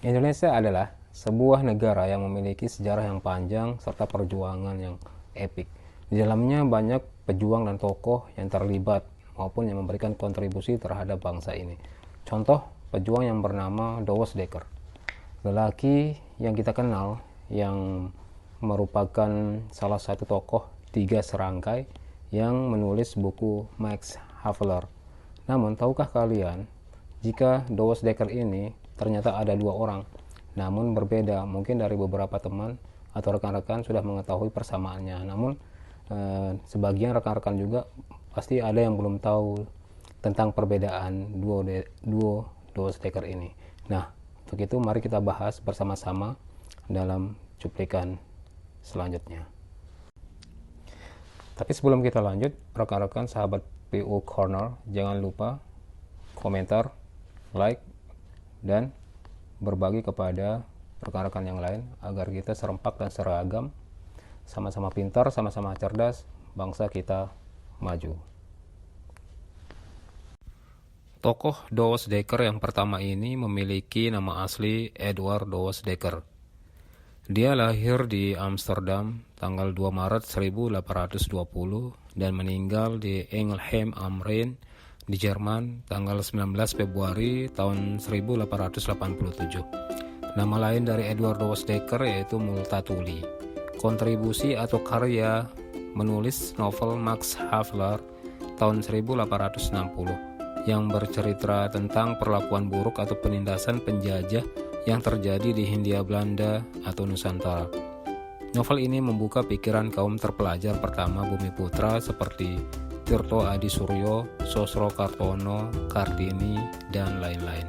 Indonesia adalah sebuah negara yang memiliki sejarah yang panjang serta perjuangan yang epik. Di dalamnya banyak pejuang dan tokoh yang terlibat maupun yang memberikan kontribusi terhadap bangsa ini. Contoh pejuang yang bernama Douwes Dekker, lelaki yang kita kenal yang merupakan salah satu tokoh tiga serangkai yang menulis buku Max Havelaar. Namun tahukah kalian jika Douwes Dekker ini ternyata ada dua orang, namun berbeda? Mungkin dari beberapa teman atau rekan-rekan sudah mengetahui persamaannya, namun sebagian rekan-rekan juga pasti ada yang belum tahu tentang perbedaan duo Douwes Dekker ini. Nah, untuk itu mari kita bahas bersama-sama dalam cuplikan selanjutnya. Tapi sebelum kita lanjut, rekan-rekan sahabat PO Corner, jangan lupa komentar, like, dan berbagi kepada rekan-rekan yang lain agar kita serempak dan seragam, sama-sama pintar, sama-sama cerdas, bangsa kita maju. Tokoh Douwes Dekker yang pertama ini memiliki nama asli Edward Douwes Dekker. Dia lahir di Amsterdam tanggal 2 Maret 1820 dan meninggal di Ingelheim am Rijn di Jerman tanggal 19 Februari tahun 1887. Nama lain dari Edward Douwes Dekker yaitu Multatuli. Kontribusi atau karya menulis novel Max Havelaar tahun 1860 yang bercerita tentang perlakuan buruk atau penindasan penjajah yang terjadi di Hindia Belanda atau Nusantara. Novel ini membuka pikiran kaum terpelajar pertama Bumi Putra seperti Tirto Adi Suryo, Sosro Kartono, Kartini, dan lain-lain.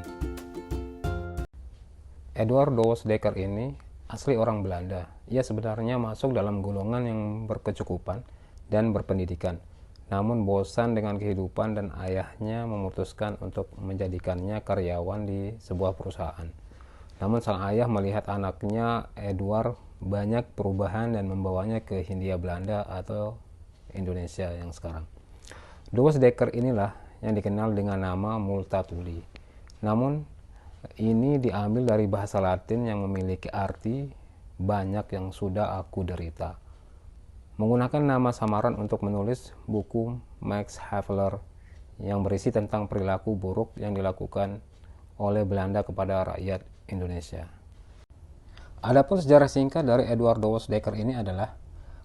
Edward Douwes Dekker ini asli orang Belanda. Ia sebenarnya masuk dalam golongan yang berkecukupan dan berpendidikan. Namun bosan dengan kehidupan dan ayahnya memutuskan untuk menjadikannya karyawan di sebuah perusahaan. Namun sang ayah melihat anaknya Edward banyak perubahan dan membawanya ke Hindia Belanda atau Indonesia yang sekarang. Douwes Dekker inilah yang dikenal dengan nama Multatuli. Namun ini diambil dari bahasa Latin yang memiliki arti banyak yang sudah aku derita. Menggunakan nama samaran untuk menulis buku Max Havelaar yang berisi tentang perilaku buruk yang dilakukan oleh Belanda kepada rakyat Indonesia. Adapun sejarah singkat dari Edward Douwes Dekker ini adalah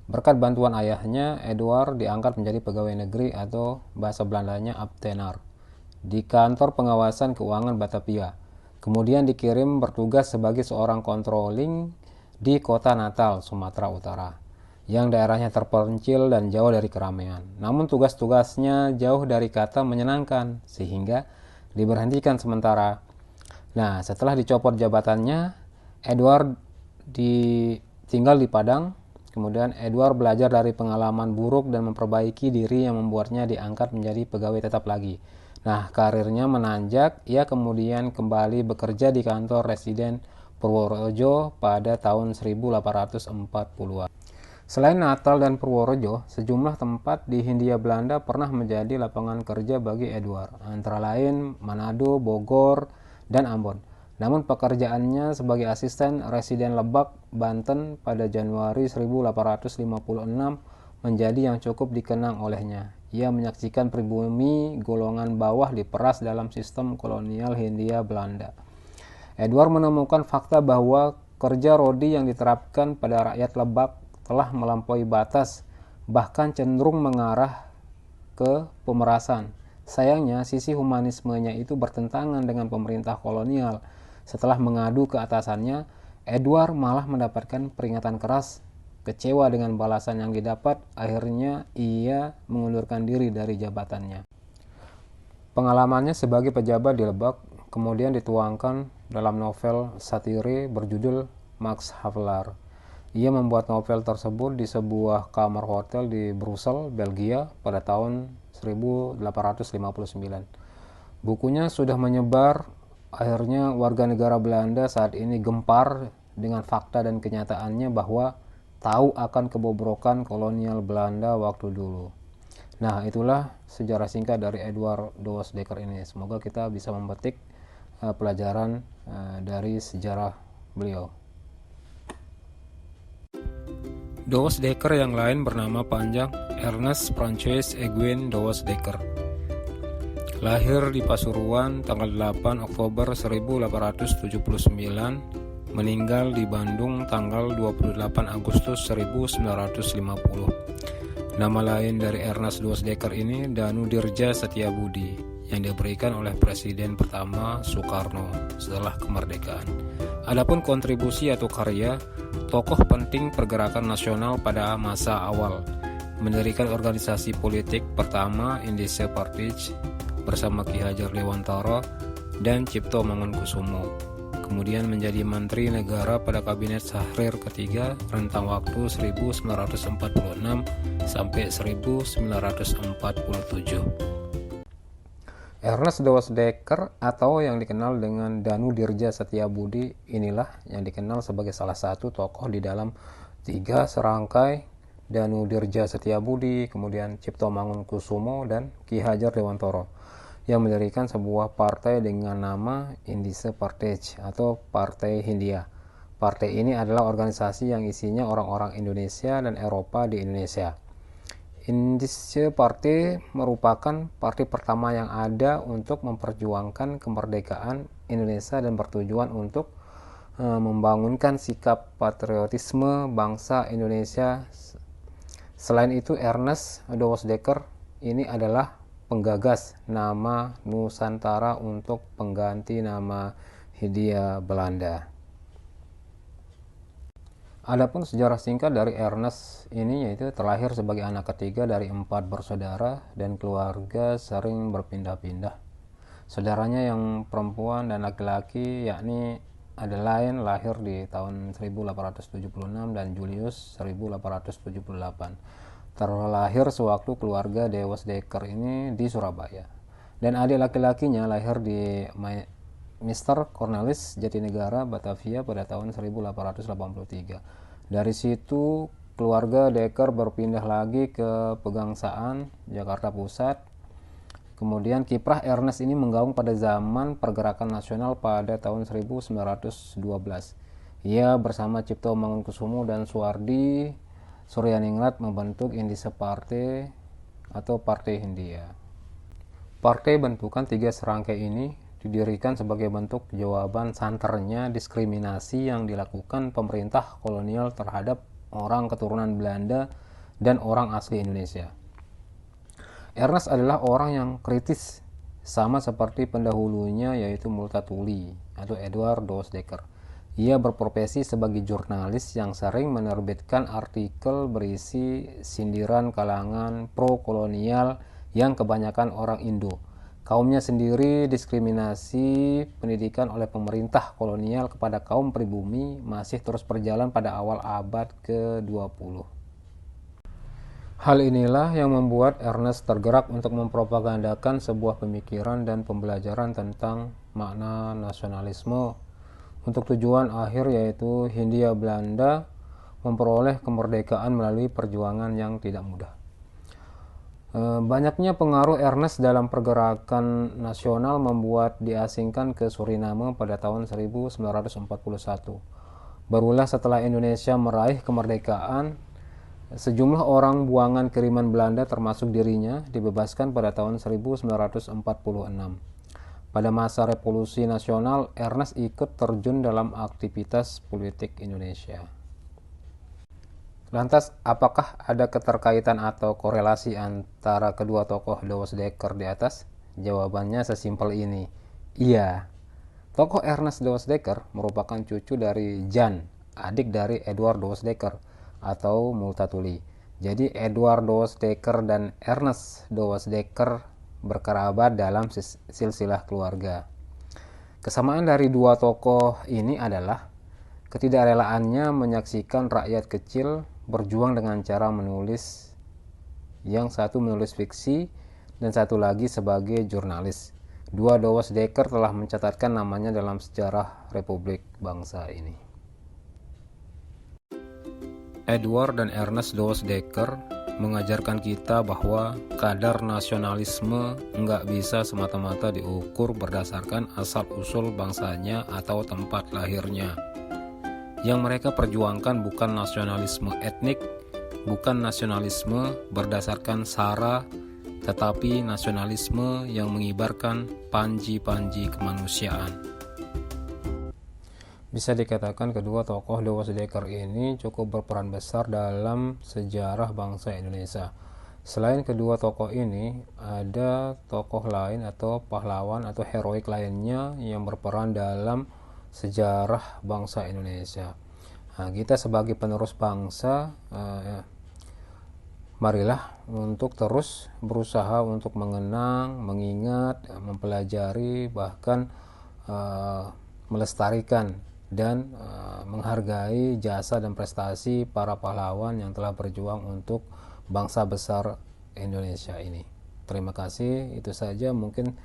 berkat bantuan ayahnya, Edward diangkat menjadi pegawai negeri atau bahasa Belandanya Ambtenaar di kantor pengawasan keuangan Batavia. Kemudian dikirim bertugas sebagai seorang controlling di kota Natal, Sumatera Utara, yang daerahnya terpencil dan jauh dari keramaian. Namun tugas-tugasnya jauh dari kata menyenangkan, sehingga diberhentikan sementara. Nah, setelah dicopot jabatannya, Edward tinggal di Padang. Kemudian Edward belajar dari pengalaman buruk dan memperbaiki diri yang membuatnya diangkat menjadi pegawai tetap lagi. Nah, karirnya menanjak. Ia kemudian kembali bekerja di kantor residen Purworejo pada tahun 1840-an. Selain Natal dan Purworejo, sejumlah tempat di Hindia Belanda pernah menjadi lapangan kerja bagi Edward, antara lain Manado, Bogor, dan Ambon. Namun pekerjaannya sebagai asisten residen Lebak, Banten pada Januari 1856 menjadi yang cukup dikenang olehnya. Ia menyaksikan pribumi golongan bawah diperas dalam sistem kolonial Hindia Belanda. Edward menemukan fakta bahwa kerja rodi yang diterapkan pada rakyat Lebak telah melampaui batas, bahkan cenderung mengarah ke pemerasan. Sayangnya, sisi humanismenya itu bertentangan dengan pemerintah kolonial. Setelah mengadu ke atasannya, Edward malah mendapatkan peringatan keras. Kecewa dengan balasan yang didapat, akhirnya ia mengundurkan diri dari jabatannya. Pengalamannya sebagai pejabat di Lebak kemudian dituangkan dalam novel satire berjudul Max Havelaar. Ia membuat novel tersebut di sebuah kamar hotel di Brussel, Belgia pada tahun 1859. Bukunya sudah menyebar, akhirnya warga negara Belanda saat ini gempar dengan fakta dan kenyataannya bahwa tahu akan kebobrokan kolonial Belanda waktu dulu. Nah, itulah sejarah singkat dari Edward Douwes Dekker ini. Semoga kita bisa memetik pelajaran dari sejarah beliau. Douwes-Dekker yang lain bernama panjang Ernest Francois Aiguin Douwes-Dekker. Lahir di Pasuruan tanggal 8 Oktober 1879, meninggal di Bandung tanggal 28 Agustus 1950. Nama lain dari Ernest Douwes-Dekker ini Danu Dirja Setiabudi yang diberikan oleh Presiden pertama Soekarno setelah kemerdekaan. Adapun kontribusi atau karya, tokoh penting pergerakan nasional pada masa awal, mendirikan organisasi politik pertama Indische Partij bersama Ki Hajar Dewantara dan Cipto Mangunkusumo. Kemudian menjadi Menteri Negara pada Kabinet Syahrir ketiga rentang waktu 1946 sampai 1947. Ernest Douwes-Dekker atau yang dikenal dengan Danu Dirja Setiabudi inilah yang dikenal sebagai salah satu tokoh di dalam 3 serangkai Danu Dirja Setiabudi, kemudian Cipto Mangunkusumo dan Ki Hajar Dewantara yang mendirikan sebuah partai dengan nama Indische Partij atau Partai Hindia. Partai ini adalah organisasi yang isinya orang-orang Indonesia dan Eropa di Indonesia. Indische Partij merupakan partai pertama yang ada untuk memperjuangkan kemerdekaan Indonesia dan bertujuan untuk membangunkan sikap patriotisme bangsa Indonesia. Selain itu, Ernest Douwes-Dekker ini adalah penggagas nama Nusantara untuk pengganti nama Hindia Belanda. Adapun sejarah singkat dari Ernest ini yaitu terlahir sebagai anak ketiga dari 4 bersaudara dan keluarga sering berpindah-pindah. Saudaranya yang perempuan dan laki-laki yakni Adelaide lahir di tahun 1876 dan Julius 1878. Terlahir sewaktu keluarga Douwes-Dekker ini di Surabaya. Dan adik laki-lakinya lahir di Mr. Cornelis Jatinegara, Batavia pada tahun 1883. Dari situ keluarga Dekker berpindah lagi ke Pegangsaan, Jakarta Pusat. Kemudian kiprah Ernest ini menggaung pada zaman pergerakan nasional pada tahun 1912. Ia bersama Cipto Mangunkusumo dan Suwardi Suryaningrat membentuk Indische Partij atau Partai Hindia. Partai bentukan 3 serangkai ini didirikan sebagai bentuk jawaban santernya diskriminasi yang dilakukan pemerintah kolonial terhadap orang keturunan Belanda dan orang asli Indonesia. Ernest adalah orang yang kritis, sama seperti pendahulunya yaitu Multatuli atau Edward Douwes-Dekker. Ia berprofesi sebagai jurnalis yang sering menerbitkan artikel berisi sindiran kalangan pro-kolonial yang kebanyakan orang Indo. Kaumnya sendiri diskriminasi pendidikan oleh pemerintah kolonial kepada kaum pribumi masih terus berjalan pada awal abad ke-20. Hal inilah yang membuat Ernest tergerak untuk mempropagandakan sebuah pemikiran dan pembelajaran tentang makna nasionalisme untuk tujuan akhir yaitu Hindia Belanda memperoleh kemerdekaan melalui perjuangan yang tidak mudah. Banyaknya pengaruh Ernest dalam pergerakan nasional membuat diasingkan ke Suriname pada tahun 1941. Barulah setelah Indonesia meraih kemerdekaan, sejumlah orang buangan kiriman Belanda termasuk dirinya dibebaskan pada tahun 1946. Pada masa Revolusi Nasional, Ernest ikut terjun dalam aktivitas politik Indonesia. Lantas, apakah ada keterkaitan atau korelasi antara kedua tokoh Douwes-Dekker di atas? Jawabannya sesimpel ini. Iya. Tokoh Ernest Douwes-Dekker merupakan cucu dari Jan, adik dari Edward Douwes-Dekker atau Multatuli. Jadi Edward Douwes-Dekker dan Ernest Douwes-Dekker berkerabat dalam silsilah keluarga. Kesamaan dari dua tokoh ini adalah ketidakrelaannya menyaksikan rakyat kecil berjuang dengan cara menulis, yang satu menulis fiksi dan satu lagi sebagai jurnalis. Dua Douwes-Dekker telah mencatatkan namanya dalam sejarah Republik bangsa ini. Edward dan Ernest Douwes-Dekker mengajarkan kita bahwa kadar nasionalisme nggak bisa semata-mata diukur berdasarkan asal-usul bangsanya atau tempat lahirnya. Yang mereka perjuangkan bukan nasionalisme etnik, bukan nasionalisme berdasarkan SARA, tetapi nasionalisme yang mengibarkan panji-panji kemanusiaan. Bisa dikatakan kedua tokoh Dewa Sudekar ini cukup berperan besar dalam sejarah bangsa Indonesia. Selain kedua tokoh ini, ada tokoh lain atau pahlawan atau heroik lainnya yang berperan dalam sejarah bangsa Indonesia. Nah, kita sebagai penerus bangsa, marilah untuk terus berusaha untuk mengenang, mengingat, mempelajari, bahkan melestarikan dan menghargai jasa dan prestasi para pahlawan yang telah berjuang untuk bangsa besar Indonesia ini. Terima kasih, itu saja mungkin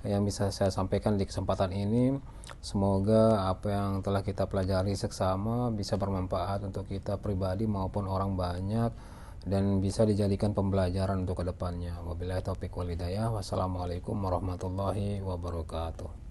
yang bisa saya sampaikan di kesempatan ini. Semoga apa yang telah kita pelajari seksama bisa bermanfaat untuk kita pribadi maupun orang banyak dan bisa dijadikan pembelajaran untuk kedepannya. Wabillahi taufiq wal hidayah. Wassalamualaikum warahmatullahi wabarakatuh.